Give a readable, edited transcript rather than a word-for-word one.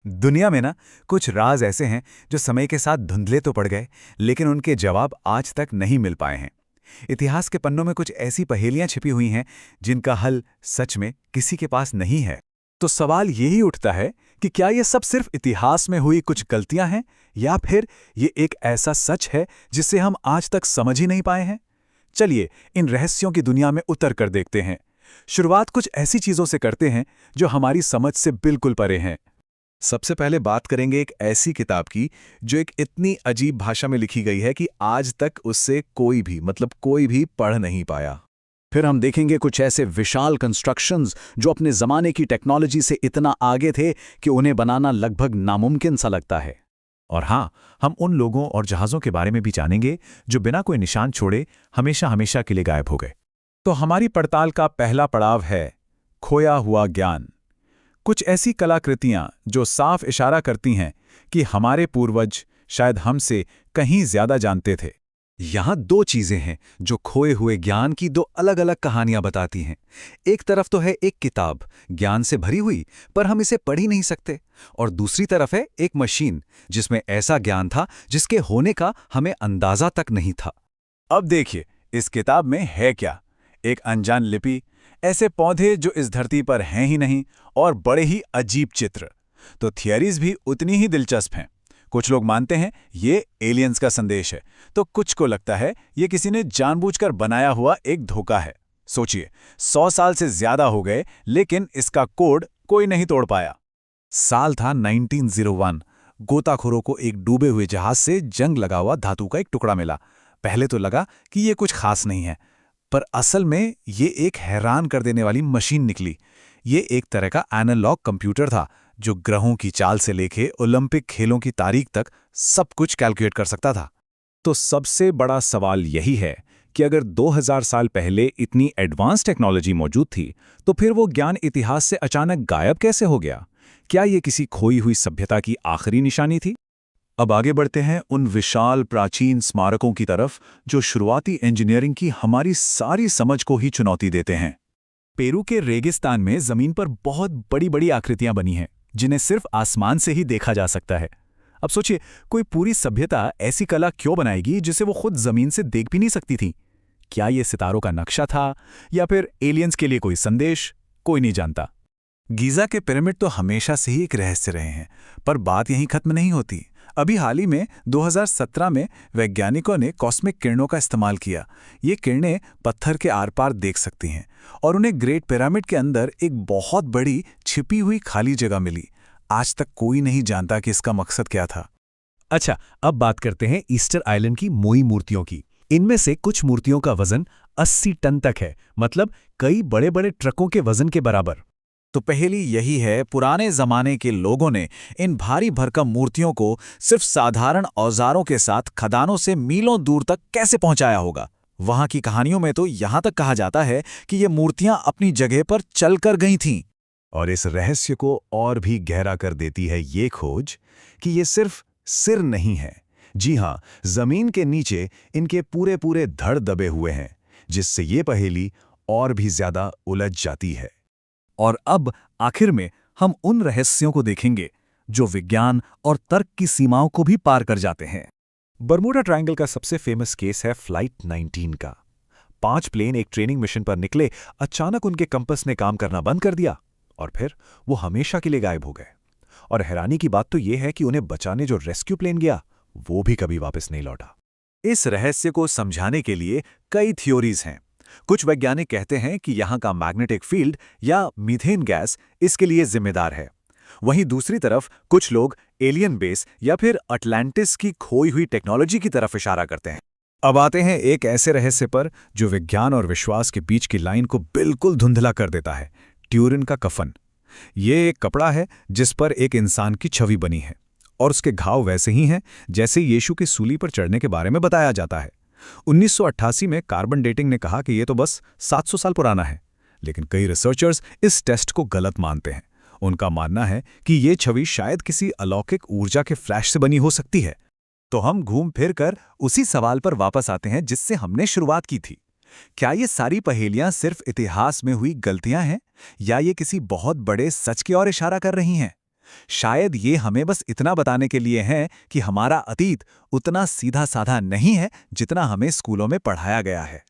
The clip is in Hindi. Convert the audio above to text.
दुनिया में ना कुछ राज ऐसे हैं जो समय के साथ धुंधले तो पड़ गए, लेकिन उनके जवाब आज तक नहीं मिल पाए हैं। इतिहास के पन्नों में कुछ ऐसी पहेलियां छिपी हुई हैं जिनका हल सच में किसी के पास नहीं है। तो सवाल यही उठता है कि क्या ये सब सिर्फ इतिहास में हुई कुछ गलतियां हैं, या फिर ये एक ऐसा सच है जिसे हम आज तक समझ ही नहीं पाए हैं। चलिए इन रहस्यों की दुनिया में उतर कर देखते हैं। शुरुआत कुछ ऐसी चीजों से करते हैं जो हमारी समझ से बिल्कुल परे हैं। सबसे पहले बात करेंगे एक ऐसी किताब की जो एक इतनी अजीब भाषा में लिखी गई है कि आज तक उससे कोई भी पढ़ नहीं पाया। फिर हम देखेंगे कुछ ऐसे विशाल कंस्ट्रक्शंस जो अपने जमाने की टेक्नोलॉजी से इतना आगे थे कि उन्हें बनाना लगभग नामुमकिन सा लगता है। और हाँ, हम उन लोगों और जहाज़ों के बारे में भी जानेंगे जो बिना कोई निशान छोड़े हमेशा हमेशा के लिए गायब हो गए। तो हमारी पड़ताल का पहला पड़ाव है खोया हुआ ज्ञान। कुछ ऐसी कलाकृतियां जो साफ इशारा करती हैं कि हमारे पूर्वज शायद हमसे कहीं ज्यादा जानते थे। यहां दो चीजें हैं जो खोए हुए ज्ञान की दो अलग अलग कहानियां बताती हैं। एक तरफ तो है एक किताब ज्ञान से भरी हुई, पर हम इसे पढ़ ही नहीं सकते, और दूसरी तरफ है एक मशीन जिसमें ऐसा ज्ञान था जिसके होने का हमें अंदाजा तक नहीं था। अब देखिए, इस किताब में है क्या? एक अनजान लिपि, ऐसे पौधे जो इस धरती पर हैं ही नहीं, और बड़े ही अजीब चित्र। तो थियरीज भी उतनी ही दिलचस्प हैं। कुछ लोग मानते हैं ये एलियंस का संदेश है, तो कुछ को लगता है ये किसी ने जानबूझकर बनाया हुआ एक धोखा है। सोचिए, 100 साल से ज्यादा हो गए लेकिन इसका कोड कोई नहीं तोड़ पाया। साल था 1901। गोताखोरों को एक डूबे हुए जहाज से जंग लगा हुआ धातु का एक टुकड़ा मिला। पहले तो लगा कि ये कुछ खास नहीं है, पर असल में ये एक हैरान कर देने वाली मशीन निकली। ये एक तरह का एनालॉग कंप्यूटर था जो ग्रहों की चाल से लेके ओलंपिक खेलों की तारीख तक सब कुछ कैलकुलेट कर सकता था। तो सबसे बड़ा सवाल यही है कि अगर 2000 साल पहले इतनी एडवांस टेक्नोलॉजी मौजूद थी, तो फिर वो ज्ञान इतिहास से अचानक गायब कैसे हो गया? क्या ये किसी खोई हुई सभ्यता की आखिरी निशानी थी? अब आगे बढ़ते हैं उन विशाल प्राचीन स्मारकों की तरफ जो शुरुआती इंजीनियरिंग की हमारी सारी समझ को ही चुनौती देते हैं। पेरू के रेगिस्तान में जमीन पर बहुत बड़ी बड़ी आकृतियां बनी हैं जिन्हें सिर्फ आसमान से ही देखा जा सकता है। अब सोचिए, कोई पूरी सभ्यता ऐसी कला क्यों बनाएगी जिसे वो खुद जमीन से देख भी नहीं सकती थी? क्या ये सितारों का नक्शा था, या फिर एलियंस के लिए कोई संदेश? कोई नहीं जानता। गीजा के पिरामिड तो हमेशा से ही एक रहस्य रहे हैं, पर बात यहीं खत्म नहीं होती। अभी हाल ही में 2017 में वैज्ञानिकों ने कॉस्मिक किरणों का इस्तेमाल किया। ये किरणें पत्थर के आर पार देख सकती हैं, और उन्हें ग्रेट पिरामिड के अंदर एक बहुत बड़ी छिपी हुई खाली जगह मिली। आज तक कोई नहीं जानता कि इसका मकसद क्या था। अच्छा, अब बात करते हैं ईस्टर आइलैंड की मोई मूर्तियों की। इनमें से कुछ मूर्तियों का वजन 80 टन तक है, मतलब कई बड़े बड़े ट्रकों के वजन के बराबर। तो पहेली यही है, पुराने जमाने के लोगों ने इन भारी भरकम मूर्तियों को सिर्फ साधारण औजारों के साथ खदानों से मीलों दूर तक कैसे पहुंचाया होगा? वहां की कहानियों में तो यहां तक कहा जाता है कि ये मूर्तियां अपनी जगह पर चलकर गई थीं। और इस रहस्य को और भी गहरा कर देती है ये खोज कि ये सिर्फ सिर नहीं है। जी हां, जमीन के नीचे इनके पूरे पूरे धड़ दबे हुए हैं, जिससे ये पहेली और भी ज्यादा उलझ जाती है। और अब आखिर में हम उन रहस्यों को देखेंगे जो विज्ञान और तर्क की सीमाओं को भी पार कर जाते हैं। बर्मुडा ट्रायंगल का सबसे फेमस केस है फ्लाइट 19 का। 5 प्लेन एक ट्रेनिंग मिशन पर निकले, अचानक उनके कंपस ने काम करना बंद कर दिया, और फिर वो हमेशा के लिए गायब हो गए। और हैरानी की बात तो यह है कि उन्हें बचाने जो रेस्क्यू प्लेन गया, वो भी कभी वापस नहीं लौटा। इस रहस्य को समझाने के लिए कई थ्योरीज हैं। कुछ वैज्ञानिक कहते हैं कि यहाँ का मैग्नेटिक फील्ड या मीथेन गैस इसके लिए जिम्मेदार है। वहीं दूसरी तरफ कुछ लोग एलियन बेस या फिर अटलांटिस की खोई हुई टेक्नोलॉजी की तरफ इशारा करते हैं। अब आते हैं एक ऐसे रहस्य पर जो विज्ञान और विश्वास के बीच की लाइन को बिल्कुल धुंधला कर देता है। ट्यूरिन का कफन। ये एक कपड़ा है जिस पर एक इंसान की छवि बनी है, और उसके घाव वैसे ही हैं जैसे यीशु की सूली पर चढ़ने के बारे में बताया जाता है। 1988 में कार्बन डेटिंग ने कहा कि यह तो बस 700 साल पुराना है, लेकिन कई रिसर्चर्स इस टेस्ट को गलत मानते हैं। उनका मानना है कि ये छवि शायद किसी अलौकिक ऊर्जा के फ्लैश से बनी हो सकती है। तो हम घूम फिर कर उसी सवाल पर वापस आते हैं जिससे हमने शुरुआत की थी। क्या ये सारी पहेलियां सिर्फ इतिहास में हुई गलतियां हैं, या ये किसी बहुत बड़े सच की ओर इशारा कर रही हैं? शायद ये हमें बस इतना बताने के लिए है कि हमारा अतीत उतना सीधा साधा नहीं है जितना हमें स्कूलों में पढ़ाया गया है।